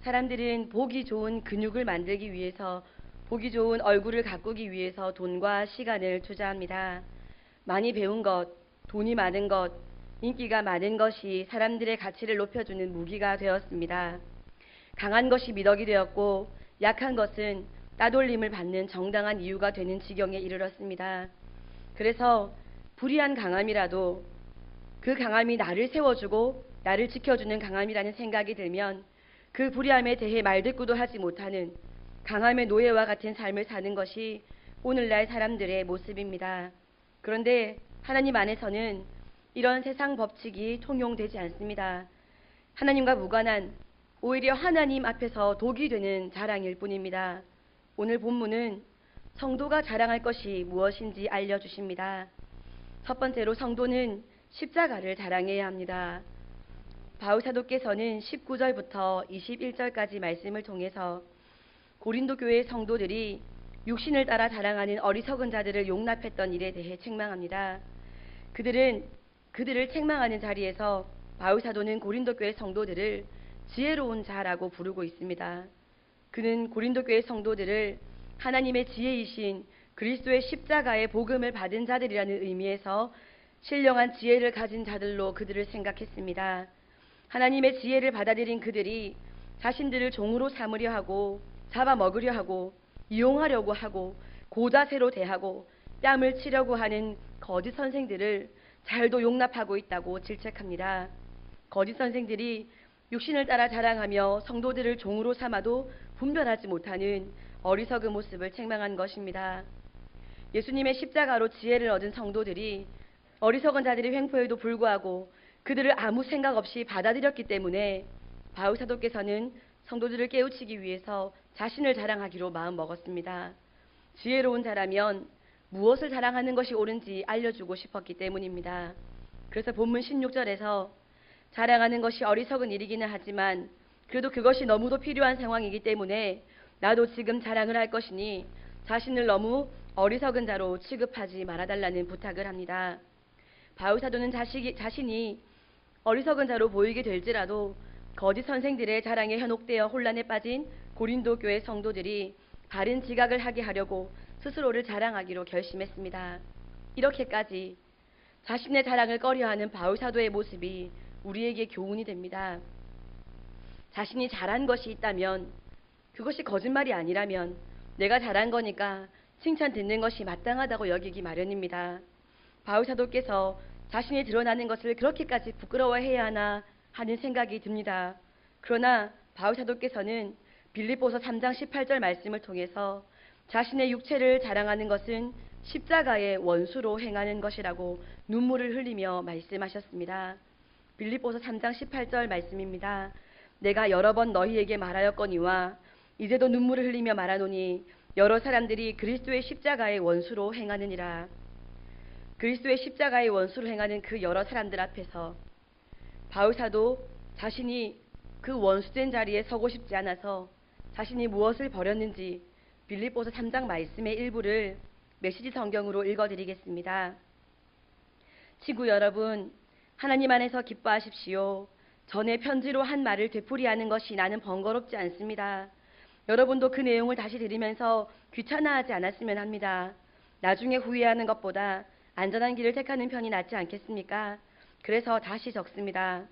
사람들은 보기 좋은 근육을 만들기 위해서, 보기 좋은 얼굴을 가꾸기 위해서 돈과 시간을 투자합니다. 많이 배운 것, 돈이 많은 것, 인기가 많은 것이 사람들의 가치를 높여주는 무기가 되었습니다. 강한 것이 미덕이 되었고 약한 것은 따돌림을 받는 정당한 이유가 되는 지경에 이르렀습니다. 그래서 불의한 강함이라도 그 강함이 나를 세워주고 나를 지켜주는 강함이라는 생각이 들면 그 불의함에 대해 말대꾸도 하지 못하는 강함의 노예와 같은 삶을 사는 것이 오늘날 사람들의 모습입니다. 그런데 하나님 안에서는 이런 세상 법칙이 통용되지 않습니다. 하나님과 무관한, 오히려 하나님 앞에서 독이 되는 자랑일 뿐입니다. 오늘 본문은 성도가 자랑할 것이 무엇인지 알려주십니다. 첫 번째로 성도는 십자가를 자랑해야 합니다. 바울 사도께서는 19절부터 21절까지 말씀을 통해서 고린도 교회 성도들이 육신을 따라 자랑하는 어리석은 자들을 용납했던 일에 대해 책망합니다. 그들을 책망하는 자리에서 바울 사도는 고린도 교회 성도들을 지혜로운 자라고 부르고 있습니다. 그는 고린도 교회 성도들을 하나님의 지혜이신 그리스도의 십자가의 복음을 받은 자들이라는 의미에서 신령한 지혜를 가진 자들로 그들을 생각했습니다. 하나님의 지혜를 받아들인 그들이 자신들을 종으로 삼으려 하고 잡아먹으려 하고 이용하려고 하고 고자세로 대하고 뺨을 치려고 하는 거짓 선생들을 잘도 용납하고 있다고 질책합니다. 거짓 선생들이 육신을 따라 자랑하며 성도들을 종으로 삼아도 분별하지 못하는 어리석은 모습을 책망한 것입니다. 예수님의 십자가로 지혜를 얻은 성도들이 어리석은 자들의 횡포에도 불구하고 그들을 아무 생각 없이 받아들였기 때문에 바울 사도께서는 성도들을 깨우치기 위해서 자신을 자랑하기로 마음먹었습니다. 지혜로운 자라면 무엇을 자랑하는 것이 옳은지 알려주고 싶었기 때문입니다. 그래서 본문 16절에서 자랑하는 것이 어리석은 일이기는 하지만 그래도 그것이 너무도 필요한 상황이기 때문에 나도 지금 자랑을 할 것이니 자신을 너무 어리석은 자로 취급하지 말아달라는 부탁을 합니다. 바울 사도는 자신이 어리석은 자로 보이게 될지라도 거짓 선생들의 자랑에 현혹되어 혼란에 빠진 고린도 교회 성도들이 바른 지각을 하게 하려고 스스로를 자랑하기로 결심했습니다. 이렇게까지 자신의 자랑을 꺼려하는 바울 사도의 모습이 우리에게 교훈이 됩니다. 자신이 잘한 것이 있다면, 그것이 거짓말이 아니라면 내가 잘한 거니까 칭찬 듣는 것이 마땅하다고 여기기 마련입니다. 바울 사도께서 자신이 드러나는 것을 그렇게까지 부끄러워해야 하나 하는 생각이 듭니다. 그러나 바울 사도께서는 빌립보서 3장 18절 말씀을 통해서 자신의 육체를 자랑하는 것은 십자가의 원수로 행하는 것이라고 눈물을 흘리며 말씀하셨습니다. 빌립보서 3장 18절 말씀입니다. 내가 여러 번 너희에게 말하였거니와 이제도 눈물을 흘리며 말하노니 여러 사람들이 그리스도의 십자가의 원수로 행하느니라. 그리스도의 십자가의 원수로 행하는 그 여러 사람들 앞에서 바울 사도 자신이 그 원수된 자리에 서고 싶지 않아서 자신이 무엇을 버렸는지 빌립보서 3장 말씀의 일부를 메시지 성경으로 읽어드리겠습니다. 친구 여러분, 하나님 안에서 기뻐하십시오. 전에 편지로 한 말을 되풀이하는 것이 나는 번거롭지 않습니다. 여러분도 그 내용을 다시 들으면서 귀찮아하지 않았으면 합니다. 나중에 후회하는 것보다 안전한 길을 택하는 편이 낫지 않겠습니까? 그래서 다시 적습니다.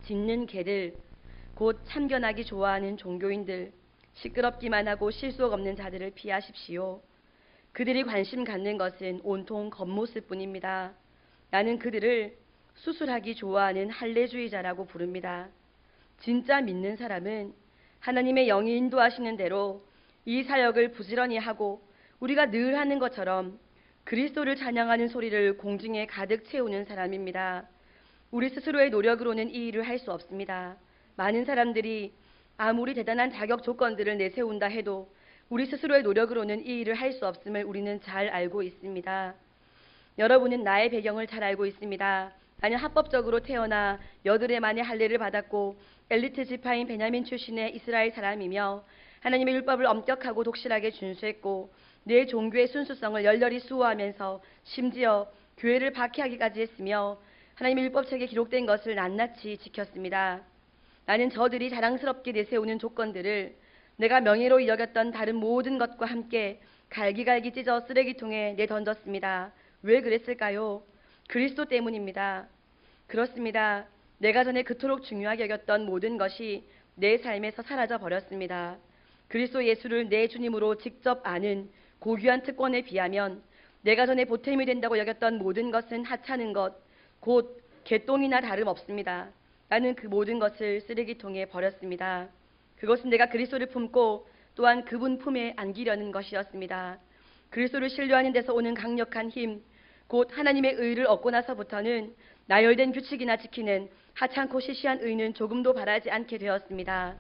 짖는 개들, 곧 참견하기 좋아하는 종교인들, 시끄럽기만 하고 실속 없는 자들을 피하십시오. 그들이 관심 갖는 것은 온통 겉모습뿐입니다. 나는 그들을 수술하기 좋아하는 할례주의자라고 부릅니다. 진짜 믿는 사람은 하나님의 영이 인도하시는 대로 이 사역을 부지런히 하고 우리가 늘 하는 것처럼 그리스도를 찬양하는 소리를 공중에 가득 채우는 사람입니다. 우리 스스로의 노력으로는 이 일을 할 수 없습니다. 많은 사람들이 아무리 대단한 자격 조건들을 내세운다 해도 우리 스스로의 노력으로는 이 일을 할 수 없음을 우리는 잘 알고 있습니다. 여러분은 나의 배경을 잘 알고 있습니다. 나는 합법적으로 태어나 여드레 만의 할례를 받았고 엘리트 지파인 베냐민 출신의 이스라엘 사람이며 하나님의 율법을 엄격하고 독실하게 준수했고 내 종교의 순수성을 열렬히 수호하면서 심지어 교회를 박해하기까지 했으며 하나님의 율법책에 기록된 것을 낱낱이 지켰습니다. 나는 저들이 자랑스럽게 내세우는 조건들을 내가 명예로 여겼던 다른 모든 것과 함께 갈기갈기 찢어 쓰레기통에 내던졌습니다. 왜 그랬을까요? 그리스도 때문입니다. 그렇습니다. 내가 전에 그토록 중요하게 여겼던 모든 것이 내 삶에서 사라져 버렸습니다. 그리스도 예수를 내 주님으로 직접 아는 고귀한 특권에 비하면 내가 전에 보탬이 된다고 여겼던 모든 것은 하찮은 것, 곧 개똥이나 다름없습니다. 나는 그 모든 것을 쓰레기통에 버렸습니다. 그것은 내가 그리스도를 품고 또한 그분 품에 안기려는 것이었습니다. 그리스도를 신뢰하는 데서 오는 강력한 힘, 곧 하나님의 의를 얻고 나서부터는 나열된 규칙이나 지키는 하찮고 시시한 의는 조금도 바라지 않게 되었습니다.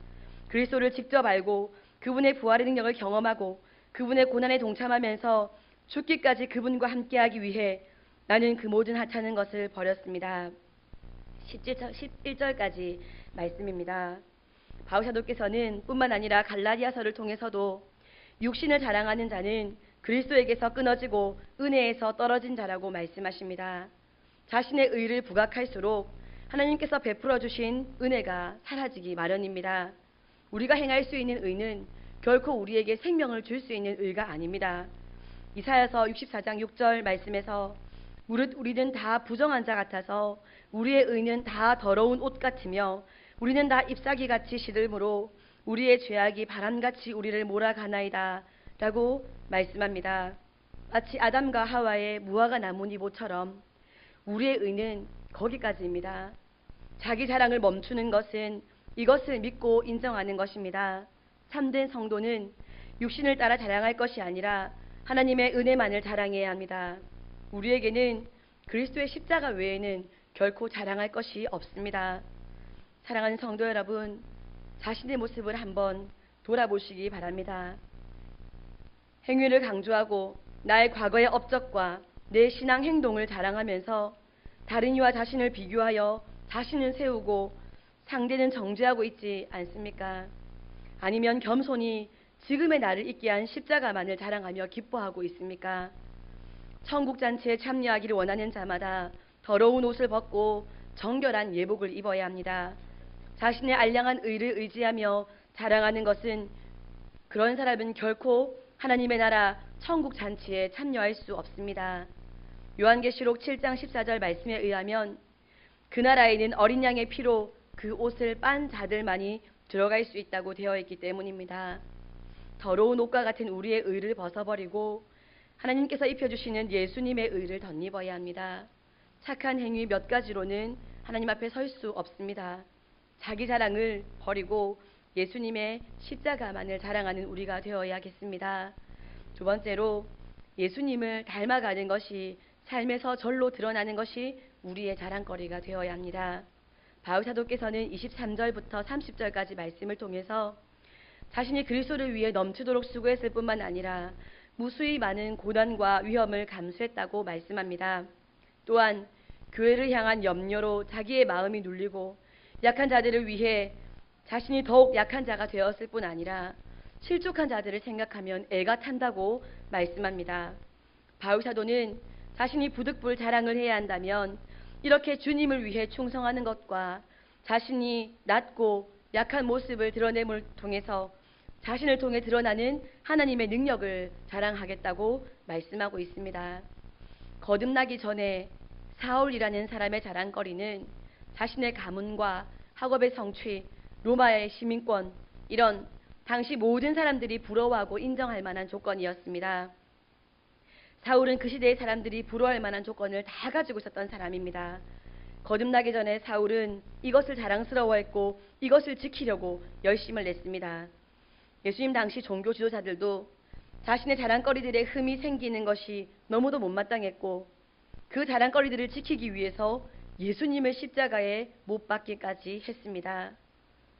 그리스도를 직접 알고 그분의 부활의 능력을 경험하고 그분의 고난에 동참하면서 죽기까지 그분과 함께하기 위해 나는 그 모든 하찮은 것을 버렸습니다. 11절까지 말씀입니다. 바울 사도께서는 뿐만 아니라 갈라디아서를 통해서도 육신을 자랑하는 자는 그리스도에게서 끊어지고 은혜에서 떨어진 자라고 말씀하십니다. 자신의 의를 부각할수록 하나님께서 베풀어 주신 은혜가 사라지기 마련입니다. 우리가 행할 수 있는 의는 결코 우리에게 생명을 줄 수 있는 의가 아닙니다. 이사야서 64장 6절 말씀에서 무릇 우리는 다 부정한 자 같아서 우리의 의는 다 더러운 옷 같으며 우리는 다 잎사귀같이 시들므로 우리의 죄악이 바람같이 우리를 몰아가나이다 라고 말씀합니다. 마치 아담과 하와의 무화과 나뭇잎처럼 우리의 의는 거기까지입니다. 자기 자랑을 멈추는 것은 이것을 믿고 인정하는 것입니다. 참된 성도는 육신을 따라 자랑할 것이 아니라 하나님의 은혜만을 자랑해야 합니다. 우리에게는 그리스도의 십자가 외에는 결코 자랑할 것이 없습니다. 사랑하는 성도 여러분, 자신의 모습을 한번 돌아보시기 바랍니다. 행위를 강조하고 나의 과거의 업적과 내 신앙 행동을 자랑하면서 다른 이와 자신을 비교하여 자신을 세우고 상대는 정죄하고 있지 않습니까? 아니면 겸손히 지금의 나를 있게 한 십자가만을 자랑하며 기뻐하고 있습니까? 천국잔치에 참여하기를 원하는 자마다 더러운 옷을 벗고 정결한 예복을 입어야 합니다. 자신의 알량한 의를 의지하며 자랑하는 것은 그런 사람은 결코 하나님의 나라 천국잔치에 참여할 수 없습니다. 요한계시록 7장 14절 말씀에 의하면 그 나라에는 어린 양의 피로 그 옷을 빤 자들만이 들어갈 수 있다고 되어 있기 때문입니다. 더러운 옷과 같은 우리의 의를 벗어버리고 하나님께서 입혀주시는 예수님의 의를 덧입어야 합니다. 착한 행위 몇 가지로는 하나님 앞에 설 수 없습니다. 자기 자랑을 버리고 예수님의 십자가만을 자랑하는 우리가 되어야겠습니다. 두 번째로 예수님을 닮아가는 것이 삶에서 절로 드러나는 것이 우리의 자랑거리가 되어야 합니다. 바울 사도께서는 23절부터 30절까지 말씀을 통해서 자신이 그리스도를 위해 넘치도록 수고했을 뿐만 아니라 무수히 많은 고난과 위험을 감수했다고 말씀합니다. 또한 교회를 향한 염려로 자기의 마음이 눌리고 약한 자들을 위해 자신이 더욱 약한 자가 되었을 뿐 아니라 실족한 자들을 생각하면 애가 탄다고 말씀합니다. 바울 사도는 자신이 부득불 자랑을 해야 한다면 이렇게 주님을 위해 충성하는 것과 자신이 낮고 약한 모습을 드러냄을 통해서 자신을 통해 드러나는 하나님의 능력을 자랑하겠다고 말씀하고 있습니다. 거듭나기 전에 사울이라는 사람의 자랑거리는 자신의 가문과 학업의 성취, 로마의 시민권, 이런 당시 모든 사람들이 부러워하고 인정할 만한 조건이었습니다. 사울은 그 시대의 사람들이 부러워할 만한 조건을 다 가지고 있었던 사람입니다. 거듭나기 전에 사울은 이것을 자랑스러워했고 이것을 지키려고 열심을 냈습니다. 예수님 당시 종교 지도자들도 자신의 자랑거리들에 흠이 생기는 것이 너무도 못마땅했고 그 자랑거리들을 지키기 위해서 예수님을 십자가에 못 박기까지 했습니다.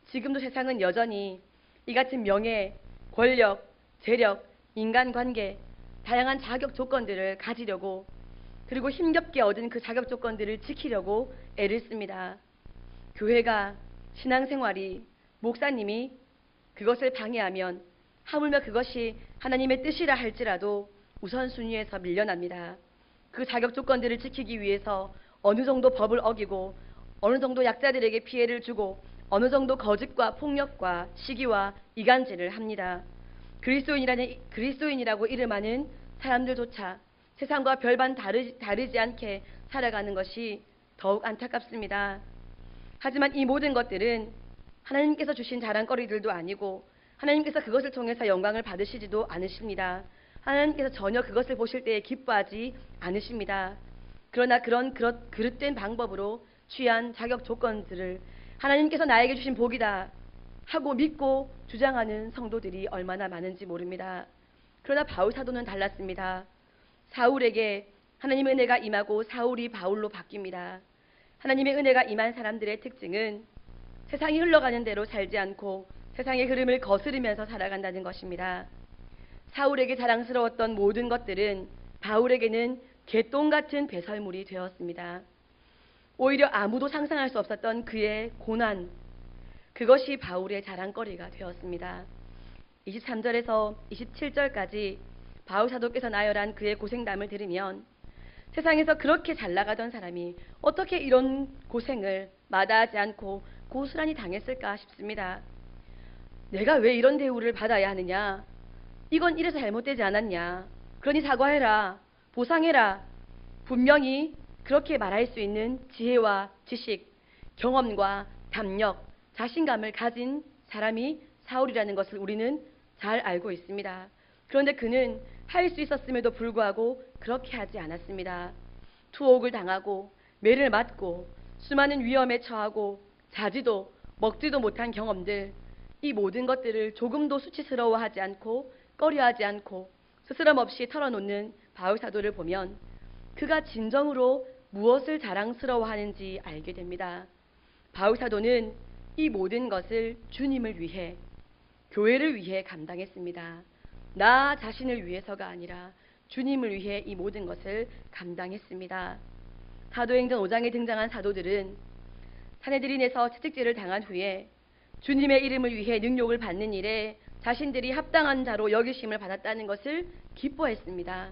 지금도 세상은 여전히 이 같은 명예, 권력, 재력, 인간관계, 다양한 자격 조건들을 가지려고 그리고 힘겹게 얻은 그 자격 조건들을 지키려고 애를 씁니다. 교회가, 신앙생활이, 목사님이 그것을 방해하면 하물며 그것이 하나님의 뜻이라 할지라도 우선순위에서 밀려납니다. 그 자격 조건들을 지키기 위해서 어느 정도 법을 어기고 어느 정도 약자들에게 피해를 주고 어느 정도 거짓과 폭력과 시기와 이간질을 합니다. 그리스도인이라고 이름하는 사람들조차 세상과 별반 다르지 않게 살아가는 것이 더욱 안타깝습니다. 하지만 이 모든 것들은 하나님께서 주신 자랑거리들도 아니고 하나님께서 그것을 통해서 영광을 받으시지도 않으십니다. 하나님께서 전혀 그것을 보실 때에 기뻐하지 않으십니다. 그러나 그런 그릇된 방법으로 취한 자격 조건들을 하나님께서 나에게 주신 복이다 하고 믿고 주장하는 성도들이 얼마나 많은지 모릅니다. 그러나 바울 사도는 달랐습니다. 사울에게 하나님의 은혜가 임하고 사울이 바울로 바뀝니다. 하나님의 은혜가 임한 사람들의 특징은 세상이 흘러가는 대로 살지 않고 세상의 흐름을 거스르면서 살아간다는 것입니다. 사울에게 자랑스러웠던 모든 것들은 바울에게는 개똥 같은 배설물이 되었습니다. 오히려 아무도 상상할 수 없었던 그의 고난, 그것이 바울의 자랑거리가 되었습니다. 23절에서 27절까지 바울 사도께서 나열한 그의 고생담을 들으면 세상에서 그렇게 잘 나가던 사람이 어떻게 이런 고생을 마다하지 않고 고스란히 당했을까 싶습니다. 내가 왜 이런 대우를 받아야 하느냐? 이건 이래서 잘못되지 않았냐? 그러니 사과해라. 보상해라. 분명히 그렇게 말할 수 있는 지혜와 지식, 경험과 담력, 자신감을 가진 사람이 사울이라는 것을 우리는 잘 알고 있습니다. 그런데 그는 할 수 있었음에도 불구하고 그렇게 하지 않았습니다. 투옥을 당하고 매를 맞고 수많은 위험에 처하고 자지도 먹지도 못한 경험들, 이 모든 것들을 조금도 수치스러워하지 않고 꺼려하지 않고 스스럼 없이 털어놓는 바울 사도를 보면 그가 진정으로 무엇을 자랑스러워하는지 알게 됩니다. 바울 사도는 이 모든 것을 주님을 위해, 교회를 위해 감당했습니다. 나 자신을 위해서가 아니라 주님을 위해 이 모든 것을 감당했습니다. 사도행전 5장에 등장한 사도들은 사내들인에서 채찍질을 당한 후에 주님의 이름을 위해 능욕을 받는 일에 자신들이 합당한 자로 여기심을 받았다는 것을 기뻐했습니다.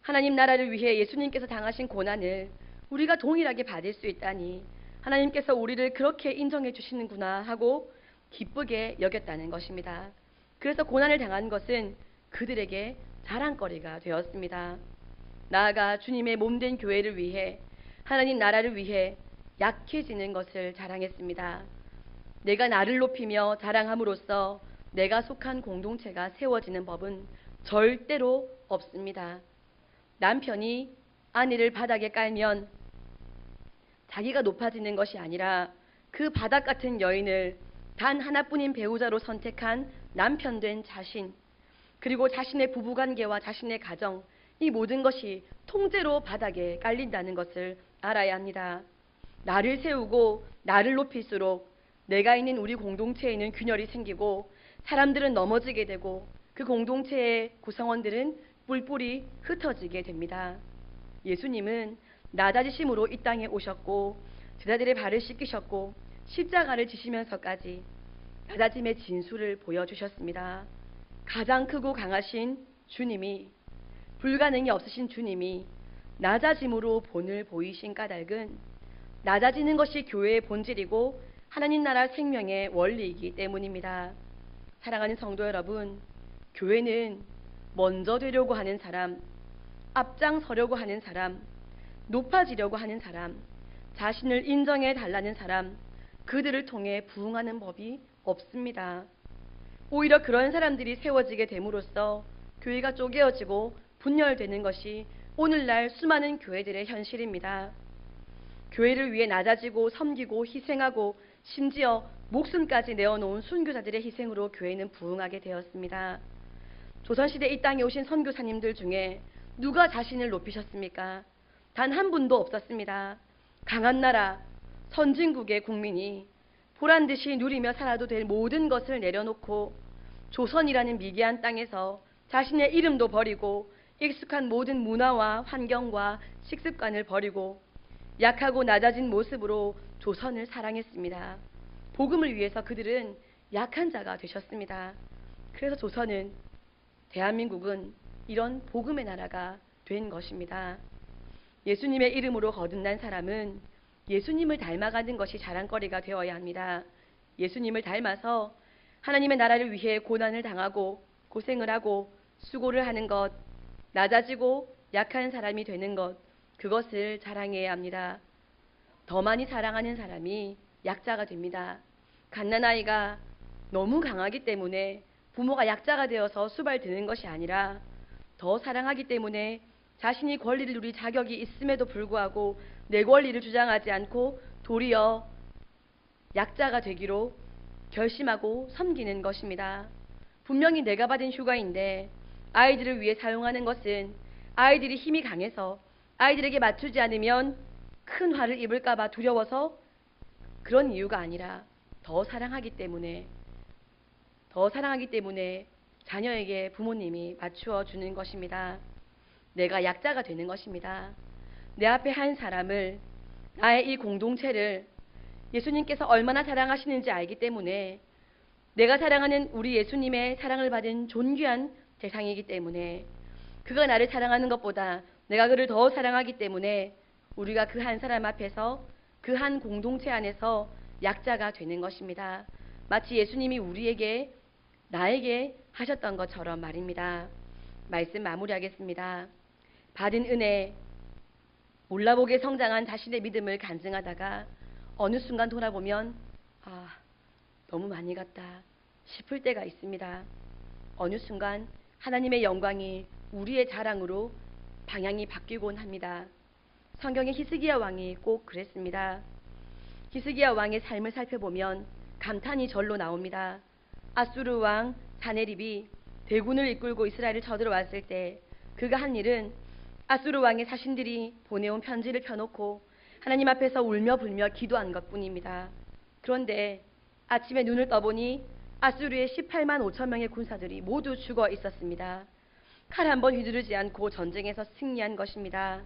하나님 나라를 위해 예수님께서 당하신 고난을 우리가 동일하게 받을 수 있다니 하나님께서 우리를 그렇게 인정해 주시는구나 하고 기쁘게 여겼다는 것입니다. 그래서 고난을 당한 것은 그들에게 자랑거리가 되었습니다. 나아가 주님의 몸된 교회를 위해, 하나님 나라를 위해 약해지는 것을 자랑했습니다. 내가 나를 높이며 자랑함으로써 내가 속한 공동체가 세워지는 법은 절대로 없습니다. 남편이 아내를 바닥에 깔면 자기가 높아지는 것이 아니라 그 바닥 같은 여인을 단 하나뿐인 배우자로 선택한 남편 된 자신, 그리고 자신의 부부관계와 자신의 가정, 이 모든 것이 통째로 바닥에 깔린다는 것을 알아야 합니다. 나를 세우고 나를 높일수록 내가 있는 우리 공동체에는 균열이 생기고 사람들은 넘어지게 되고 그 공동체의 구성원들은 뿔뿔이 흩어지게 됩니다. 예수님은 낮아지심으로 이 땅에 오셨고 제자들의 발을 씻기셨고 십자가를 지시면서까지 낮아짐의 진수를 보여주셨습니다. 가장 크고 강하신 주님이, 불가능이 없으신 주님이 낮아짐으로 본을 보이신 까닭은 낮아지는 것이 교회의 본질이고 하나님 나라 생명의 원리이기 때문입니다. 사랑하는 성도 여러분, 교회는 먼저 되려고 하는 사람, 앞장서려고 하는 사람, 높아지려고 하는 사람, 자신을 인정해 달라는 사람, 그들을 통해 부흥하는 법이 없습니다. 오히려 그런 사람들이 세워지게 됨으로써 교회가 쪼개어지고 분열되는 것이 오늘날 수많은 교회들의 현실입니다. 교회를 위해 낮아지고 섬기고 희생하고 심지어 목숨까지 내어놓은 순교자들의 희생으로 교회는 부흥하게 되었습니다. 조선시대 이 땅에 오신 선교사님들 중에 누가 자신을 높이셨습니까? 단 한 분도 없었습니다. 강한 나라, 선진국의 국민이 보란듯이 누리며 살아도 될 모든 것을 내려놓고 조선이라는 미개한 땅에서 자신의 이름도 버리고 익숙한 모든 문화와 환경과 식습관을 버리고 약하고 낮아진 모습으로 조선을 사랑했습니다. 복음을 위해서 그들은 약한 자가 되셨습니다. 그래서 조선은, 대한민국은 이런 복음의 나라가 된 것입니다. 예수님의 이름으로 거듭난 사람은 예수님을 닮아가는 것이 자랑거리가 되어야 합니다. 예수님을 닮아서 하나님의 나라를 위해 고난을 당하고 고생을 하고 수고를 하는 것, 낮아지고 약한 사람이 되는 것, 그것을 자랑해야 합니다. 더 많이 사랑하는 사람이 약자가 됩니다. 갓난아이가 너무 강하기 때문에 부모가 약자가 되어서 수발드는 것이 아니라 더 사랑하기 때문에 자신이 권리를 누릴 자격이 있음에도 불구하고 내 권리를 주장하지 않고 도리어 약자가 되기로 결심하고 섬기는 것입니다. 분명히 내가 받은 휴가인데 아이들을 위해 사용하는 것은 아이들이 힘이 강해서 아이들에게 맞추지 않으면 큰 화를 입을까봐 두려워서 그런 이유가 아니라 더 사랑하기 때문에 자녀에게 부모님이 맞추어 주는 것입니다. 내가 약자가 되는 것입니다. 내 앞에 한 사람을, 나의 이 공동체를 예수님께서 얼마나 사랑하시는지 알기 때문에 내가 사랑하는 우리 예수님의 사랑을 받은 존귀한 대상이기 때문에 그가 나를 사랑하는 것보다 내가 그를 더 사랑하기 때문에 우리가 그 한 사람 앞에서 그 한 공동체 안에서 약자가 되는 것입니다. 마치 예수님이 나에게 하셨던 것처럼 말입니다. 말씀 마무리하겠습니다. 받은 은혜, 몰라보게 성장한 자신의 믿음을 간증하다가 어느 순간 돌아보면 너무 많이 갔다 싶을 때가 있습니다. 어느 순간 하나님의 영광이 우리의 자랑으로 방향이 바뀌곤 합니다. 성경의 히스기야 왕이 꼭 그랬습니다. 히스기야 왕의 삶을 살펴보면 감탄이 절로 나옵니다. 아수르 왕 사네립이 대군을 이끌고 이스라엘을 쳐들어왔을 때 그가 한 일은 아수르 왕의 사신들이 보내온 편지를 펴놓고 하나님 앞에서 울며 불며 기도한 것뿐입니다. 그런데 아침에 눈을 떠보니 아수르의 18만 5천 명의 군사들이 모두 죽어 있었습니다. 칼 한 번 휘두르지 않고 전쟁에서 승리한 것입니다.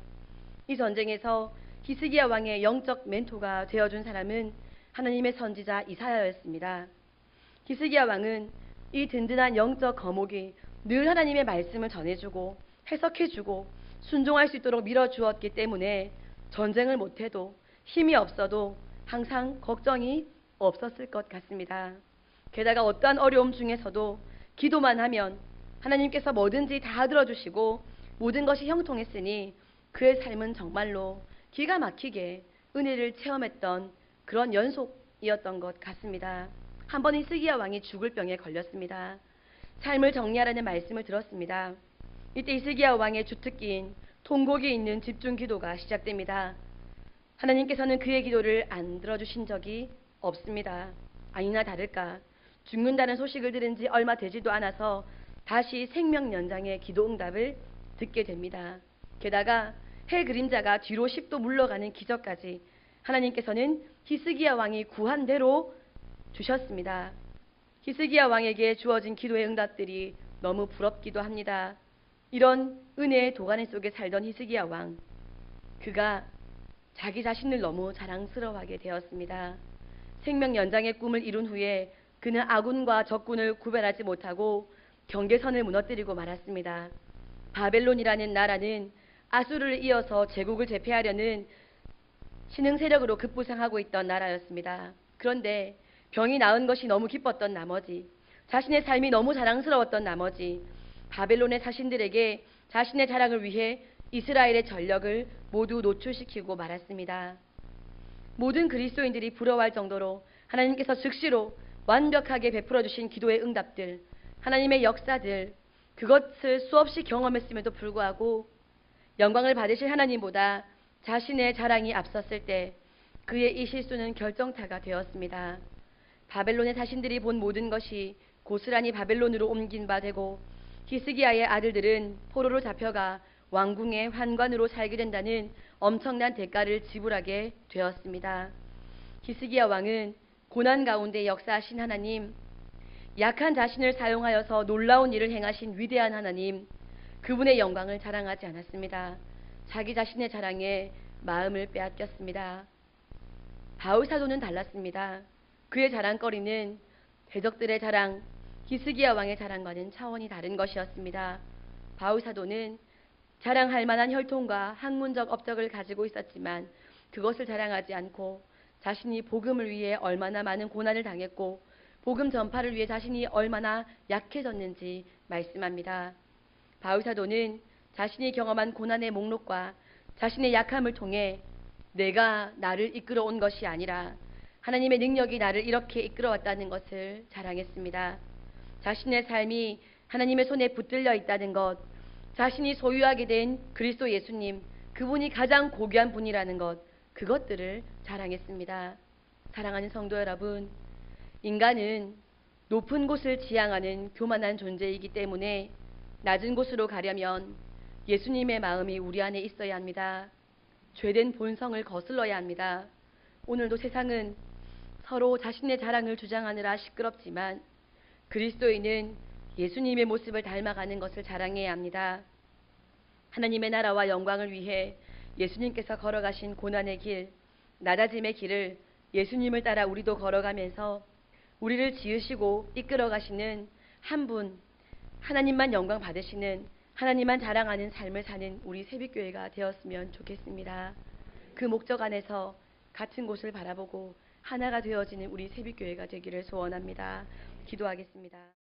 이 전쟁에서 히스기야 왕의 영적 멘토가 되어준 사람은 하나님의 선지자 이사야였습니다. 히스기야 왕은 이 든든한 영적 거목이 늘 하나님의 말씀을 전해주고 해석해주고 순종할 수 있도록 밀어주었기 때문에 전쟁을 못해도 힘이 없어도 항상 걱정이 없었을 것 같습니다. 게다가 어떠한 어려움 중에서도 기도만 하면 하나님께서 뭐든지 다 들어주시고 모든 것이 형통했으니 그의 삶은 정말로 기가 막히게 은혜를 체험했던 그런 연속이었던 것 같습니다. 한 번 히스기야 왕이 죽을 병에 걸렸습니다. 삶을 정리하라는 말씀을 들었습니다. 이때 히스기야 왕의 주특기인 통곡이 있는 집중 기도가 시작됩니다. 하나님께서는 그의 기도를 안 들어주신 적이 없습니다. 아니나 다를까 죽는다는 소식을 들은 지 얼마 되지도 않아서 다시 생명 연장의 기도 응답을 듣게 됩니다. 게다가 해 그림자가 뒤로 10도 물러가는 기적까지 하나님께서는 히스기야 왕이 구한 대로 주셨습니다. 히스기야 왕에게 주어진 기도의 응답들이 너무 부럽기도 합니다. 이런 은혜의 도가니 속에 살던 히스기야 왕, 그가 자기 자신을 너무 자랑스러워하게 되었습니다. 생명 연장의 꿈을 이룬 후에 그는 아군과 적군을 구별하지 못하고 경계선을 무너뜨리고 말았습니다. 바벨론이라는 나라는 아수르를 이어서 제국을 제패하려는 신흥 세력으로 급부상하고 있던 나라였습니다. 그런데 병이 나은 것이 너무 기뻤던 나머지, 자신의 삶이 너무 자랑스러웠던 나머지 바벨론의 사신들에게 자신의 자랑을 위해 이스라엘의 전력을 모두 노출시키고 말았습니다. 모든 그리스도인들이 부러워할 정도로 하나님께서 즉시로 완벽하게 베풀어 주신 기도의 응답들, 하나님의 역사들, 그것을 수없이 경험했음에도 불구하고 영광을 받으실 하나님보다 자신의 자랑이 앞섰을 때 그의 이 실수는 결정타가 되었습니다. 바벨론의 사신들이 본 모든 것이 고스란히 바벨론으로 옮긴 바 되고 히스기야의 아들들은 포로로 잡혀가 왕궁의 환관으로 살게 된다는 엄청난 대가를 지불하게 되었습니다. 히스기야 왕은 고난 가운데 역사하신 하나님, 약한 자신을 사용하여서 놀라운 일을 행하신 위대한 하나님, 그분의 영광을 자랑하지 않았습니다. 자기 자신의 자랑에 마음을 빼앗겼습니다. 바울 사도는 달랐습니다. 그의 자랑거리는 대적들의 자랑, 히스기야 왕의 자랑과는 차원이 다른 것이었습니다. 바울 사도는 자랑할 만한 혈통과 학문적 업적을 가지고 있었지만 그것을 자랑하지 않고 자신이 복음을 위해 얼마나 많은 고난을 당했고 복음 전파를 위해 자신이 얼마나 약해졌는지 말씀합니다. 바울 사도는 자신이 경험한 고난의 목록과 자신의 약함을 통해 내가 나를 이끌어온 것이 아니라 하나님의 능력이 나를 이렇게 이끌어왔다는 것을 자랑했습니다. 자신의 삶이 하나님의 손에 붙들려 있다는 것, 자신이 소유하게 된 그리스도 예수님, 그분이 가장 고귀한 분이라는 것, 그것들을 자랑했습니다. 사랑하는 성도 여러분, 인간은 높은 곳을 지향하는 교만한 존재이기 때문에 낮은 곳으로 가려면 예수님의 마음이 우리 안에 있어야 합니다. 죄된 본성을 거슬러야 합니다. 오늘도 세상은 서로 자신의 자랑을 주장하느라 시끄럽지만 그리스도인은 예수님의 모습을 닮아가는 것을 자랑해야 합니다. 하나님의 나라와 영광을 위해 예수님께서 걸어가신 고난의 길, 낮아짐의 길을 예수님을 따라 우리도 걸어가면서 우리를 지으시고 이끌어 가시는 한 분, 하나님만 영광 받으시는, 하나님만 자랑하는 삶을 사는 우리 새빛교회가 되었으면 좋겠습니다. 그 목적 안에서 같은 곳을 바라보고 하나가 되어지는 우리 새빛교회가 되기를 소원합니다. 기도하겠습니다.